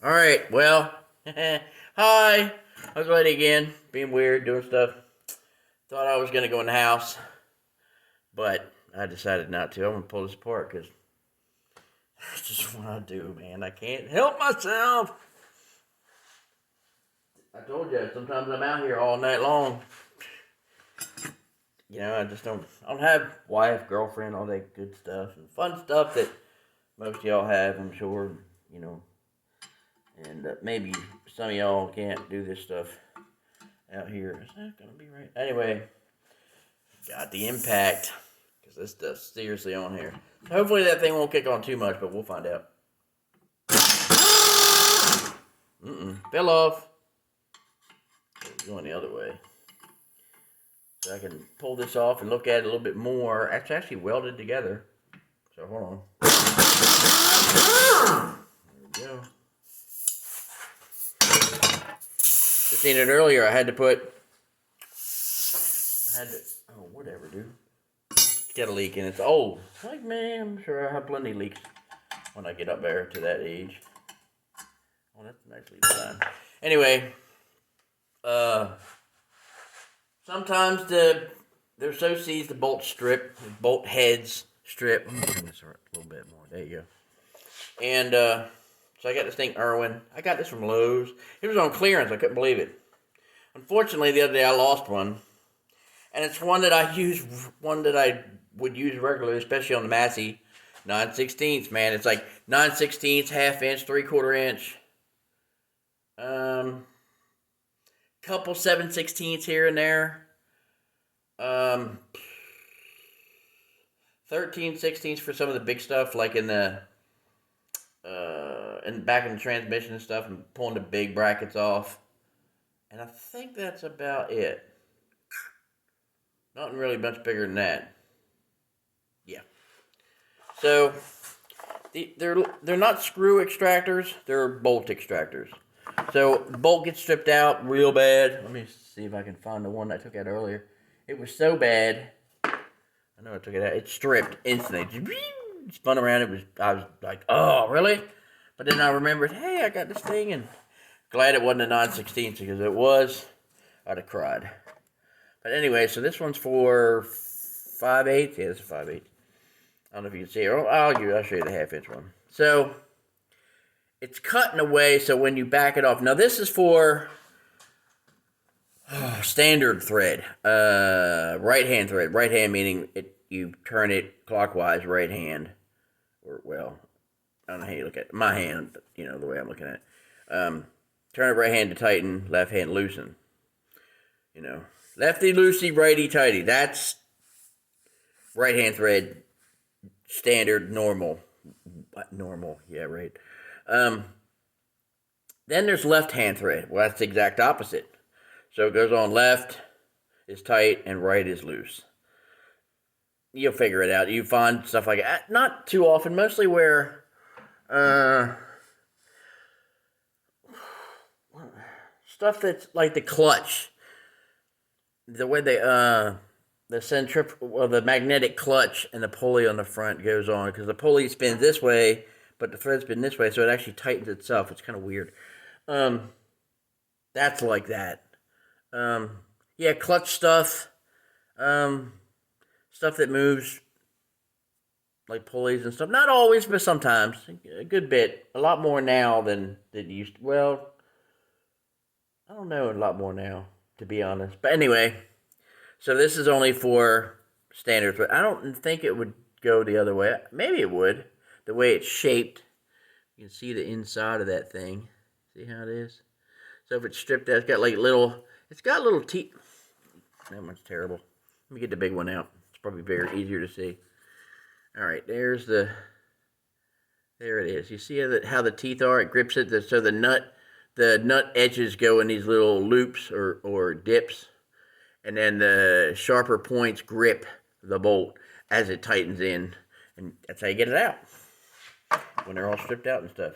Alright, well, hi. I was late again, being weird, doing stuff. Thought I was going to go in the house, but I decided not to. I'm going to pull this apart because that's just what I do, man. I can't help myself. I told you, sometimes I'm out here all night long. I just I don't have wife, girlfriend, all that good stuff and fun stuff that most of y'all have, I'm sure, you know. And maybe some of y'all can't do this stuff out here. Is that gonna be right? Anyway, got the impact because this stuff's seriously on here. So hopefully that thing won't kick on too much, but we'll find out. Fell off. It's going the other way. So I can pull this off and look at it a little bit more. It's actually welded together. So hold on. There we go. Just seen it earlier. I had to, oh, whatever, dude. It's got a leak and it's old. Like, man, I'm sure I have plenty of leaks when I get up there to that age. Oh, that's nicely designed. Anyway, sometimes they're so seized the bolt heads strip. Let me turn this a little bit more. There you go. And so I got this thing Irwin. I got this from Lowe's. It was on clearance. I couldn't believe it. Unfortunately, the other day I lost one. And it's one that I would use regularly, especially on the Massey 9/16, man. It's like 9/16, half inch, 3/4 inch. Couple 7/16 here and there. 13/16 for some of the big stuff, like in the back in the transmission and stuff, and pulling the big brackets off. And I think that's about it. Nothing really much bigger than that. Yeah. So they're not screw extractors. They're bolt extractors. So the bolt gets stripped out real bad. Let me see if I can find the one I took out earlier. It was so bad. I know I took it out. It stripped instantly. Spun around. I was like, oh, really? But then I remembered, hey, I got this thing, and glad it wasn't a 9/16 because it was, I'd have cried. But anyway, so this one's for 5/8. Yeah, this is 5/8. I don't know if you can see it. I'll show you the half-inch one. So it's cut in a way so when you back it off. Now this is for standard thread, right-hand thread. Right hand meaning you turn it clockwise, right hand, or well, I don't know how you look at it. My hand, the way I'm looking at it. Turn it right hand to tighten, left hand loosen. Lefty loosey, righty tighty. That's right hand thread, standard, normal. Normal, yeah, right. Then there's left hand thread. Well, that's the exact opposite. So it goes on left is tight and right is loose. You'll figure it out. You find stuff like that. Not too often, mostly where stuff that's like the clutch. The way the magnetic clutch and the pulley on the front goes on, because the pulley spins this way, but the thread spins this way, so it actually tightens itself. It's kind of weird. That's like that. Yeah, clutch stuff. Stuff that moves, like pulleys and stuff. Not always, but sometimes. A good bit. A lot more now than it used to. Well, I don't know, a lot more now, to be honest. But anyway, so this is only for standard thread. I don't think it would go the other way. Maybe it would. The way it's shaped. You can see the inside of that thing. See how it is? So if it's stripped out, it's got little teeth. That one's terrible. Let me get the big one out. It's probably easier to see. All right, there it is. You see how the teeth are? It grips it. So the nut edges go in these little loops or dips, and then the sharper points grip the bolt as it tightens in, and that's how you get it out when they're all stripped out and stuff.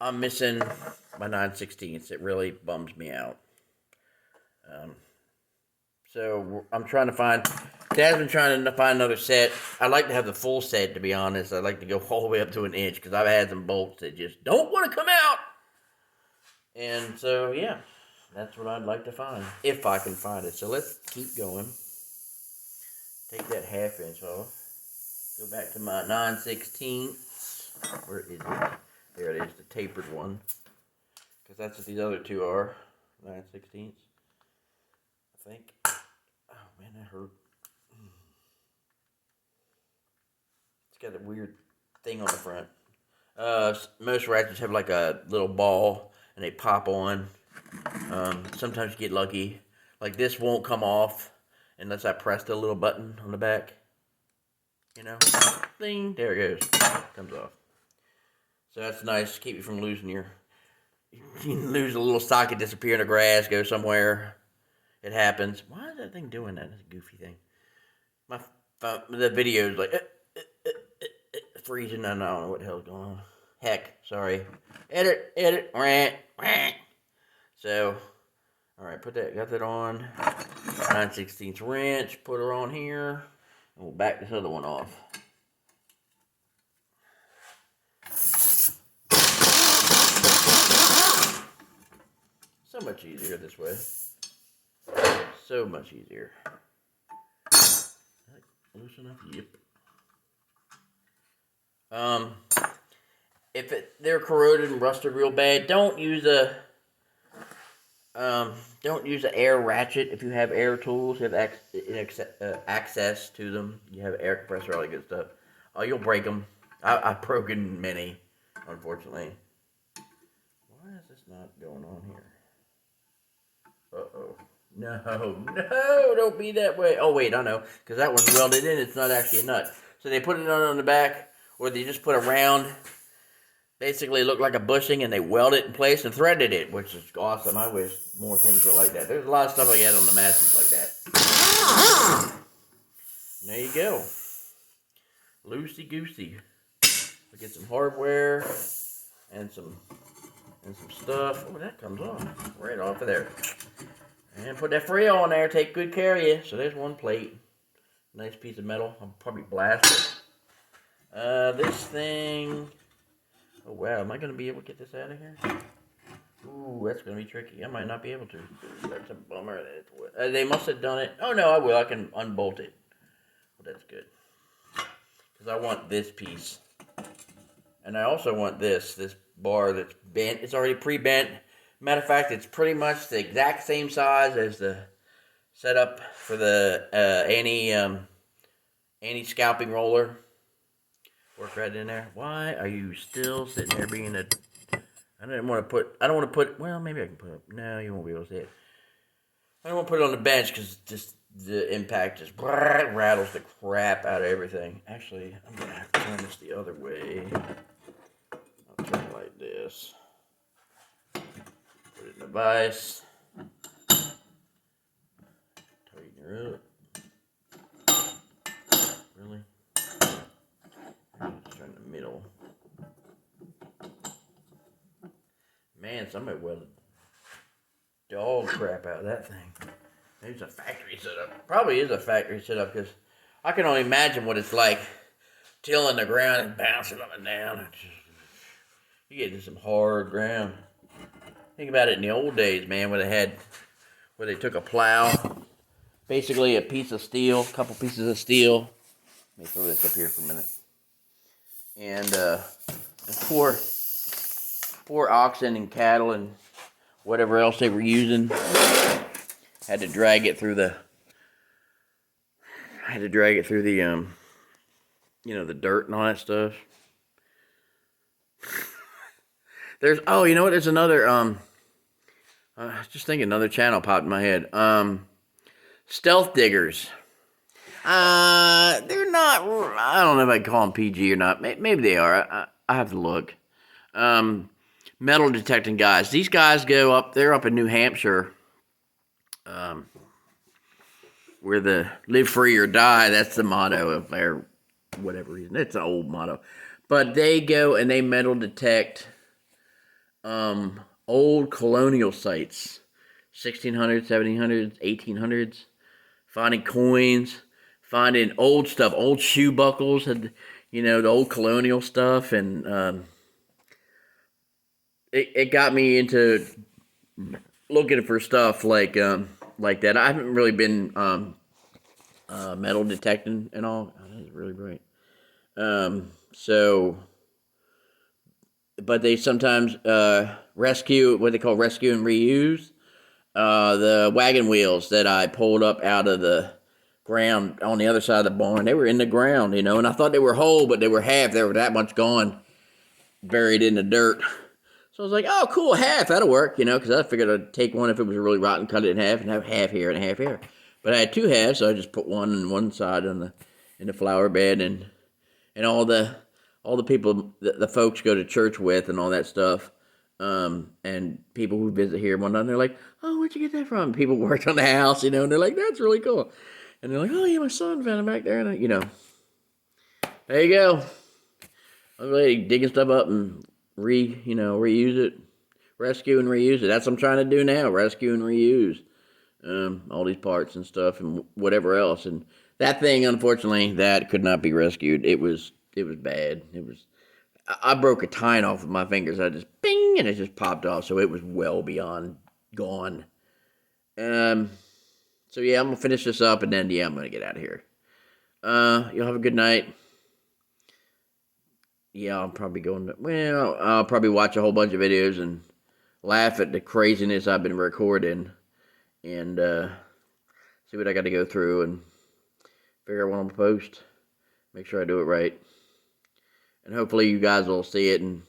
I'm missing my 9/16. It really bums me out. So I'm trying to find. Dad's been trying to find another set. I'd like to have the full set, to be honest. I'd like to go all the way up to an inch because I've had some bolts that just don't want to come out. And so, yeah, that's what I'd like to find, if I can find it. So let's keep going. Take that 1/2 inch off. Go back to my 9/16. Where is it? There it is, the tapered one. Because that's what these other two are. 9/16. I think. Oh, man, that hurt. It's got a weird thing on the front. Most ratchets have like a little ball and they pop on. Sometimes you get lucky. Like this won't come off unless I press the little button on the back. You know? Ding! There it goes. Comes off. So that's nice. Keep you from losing your... You lose a little socket, disappear in the grass, go somewhere. It happens. Why is that thing doing that? That's a goofy thing. The video's like... freezing. I don't know what the hell's going on. Heck, sorry. Edit, rant. So, alright, got that on. 9/16 wrench, put her on here. And we'll back this other one off. So much easier this way. So much easier. Loose enough? Yep. If they're corroded and rusted real bad, don't use a air ratchet. If you have air tools, you have access to them. You have air compressor, all that good stuff. You'll break them. I've broken many, unfortunately. Why is this not going on here? Uh-oh. No, don't be that way. Oh, wait, I know. Because that one's welded in. It's not actually a nut. So they put it on the back, or they just put a round, basically looked like a bushing, and they welded it in place and threaded it, which is awesome. I wish more things were like that. There's a lot of stuff like that on the Masseys like that. There you go. Loosey-goosey. We'll get some hardware and some stuff. Oh, that comes off. Right off of there. And put that Frio on there. Take good care of you. So there's one plate. Nice piece of metal. I'll probably blast it. This thing... Oh, wow. Am I going to be able to get this out of here? Ooh, that's going to be tricky. I might not be able to. That's a bummer. They must have done it. Oh, no, I will. I can unbolt it. Well, that's good. Because I want this piece. And I also want this bar that's bent. It's already pre-bent. Matter of fact, it's pretty much the exact same size as the setup for the anti-scalping roller. Work right in there. Why are you still sitting there being a... I don't want to put... Well, maybe I can put it... No, you won't be able to see it. I don't want to put it on the bench because just the impact just rattles the crap out of everything. Actually, I'm going to have to turn this the other way. I'll turn it like this. Put it in the vise. Tighten her up. Really? Just turn the middle. Man, somebody welded dog crap out of that thing. Maybe it's a factory setup. Probably is a factory setup because I can only imagine what it's like tilling the ground and bouncing up and down. You get into some hard ground. Think about it in the old days, man, where they took a plow, basically a piece of steel, a couple pieces of steel. Let me throw this up here for a minute. And poor oxen and cattle and whatever else they were using had to drag it through the the dirt and all that stuff. There's another just thinking another channel popped in my head. Stealth diggers. They're not, I don't know if I call them PG or not. Maybe they are. I have to look. Metal detecting guys. These guys they're up in New Hampshire. Where the live free or die, that's the motto of their whatever reason. It's an old motto. But they go and they metal detect old colonial sites. 1600s, 1700s, 1800s. Finding coins, finding old stuff, old shoe buckles, and the old Colonial stuff, and it got me into looking for stuff like that. I haven't really been metal detecting and all. Oh, that is really bright. So, but they sometimes rescue what they call rescue and reuse the wagon wheels that I pulled up out of the ground on the other side of the barn. They were in the ground, and I thought they were whole, but they were half. They were that much gone, buried in the dirt. So I was like, oh, cool, half, that'll work, because I figured I'd take one if it was really rotten, cut it in half, and have half here and half here. But I had two halves, so I just put one on one side in the flower bed, and all the people, the folks go to church with and all that stuff, and people who visit here one night, they're like, oh, where'd you get that from? People worked on the house, and they're like, that's really cool. And they're like, oh, yeah, my son found it back there, and there you go. I was really digging stuff up and reuse it, rescue and reuse it. That's what I'm trying to do now, rescue and reuse all these parts and stuff and whatever else. And that thing, unfortunately, that could not be rescued. It was bad. I broke a tine off of my fingers. I just bing, and it just popped off. So it was well beyond gone. So yeah, I'm gonna finish this up, and then I'm gonna get out of here. You'll have a good night. Yeah, I'll probably I'll probably watch a whole bunch of videos and laugh at the craziness I've been recording, and see what I got to go through and figure out what I'm gonna post. Make sure I do it right, and hopefully you guys will see it and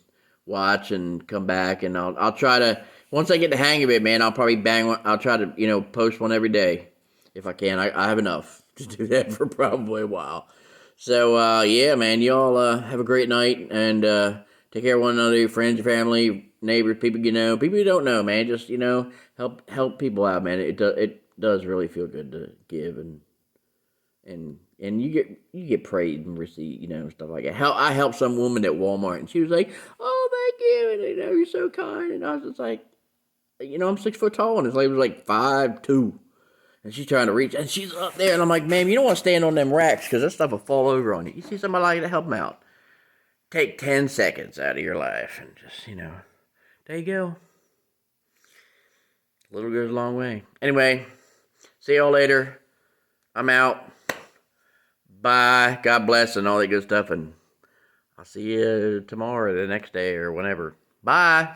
watch and come back. And I'll try to, once I get the hang of it, man. I'll probably bang one. I'll try to post one every day if I can. I have enough to do that for probably a while. So, yeah, man, y'all have a great night, and take care of one another, your friends, your family, neighbors, people people you don't know, man. Just, help people out, man. It does really feel good to give, and you get praised and receive, stuff like that. I helped some woman at Walmart, and she was like, oh, thank you, and, you're so kind, and I was just like, I'm 6 foot tall, and this lady was like 5'2". And she's trying to reach, and she's up there, and I'm like, ma'am, you don't want to stand on them racks, because that stuff will fall over on you. You see somebody like to help them out. Take 10 seconds out of your life, and just, there you go. A little goes a long way. Anyway, see y'all later. I'm out. Bye. God bless, and all that good stuff, and I'll see you tomorrow, or the next day, or whenever. Bye.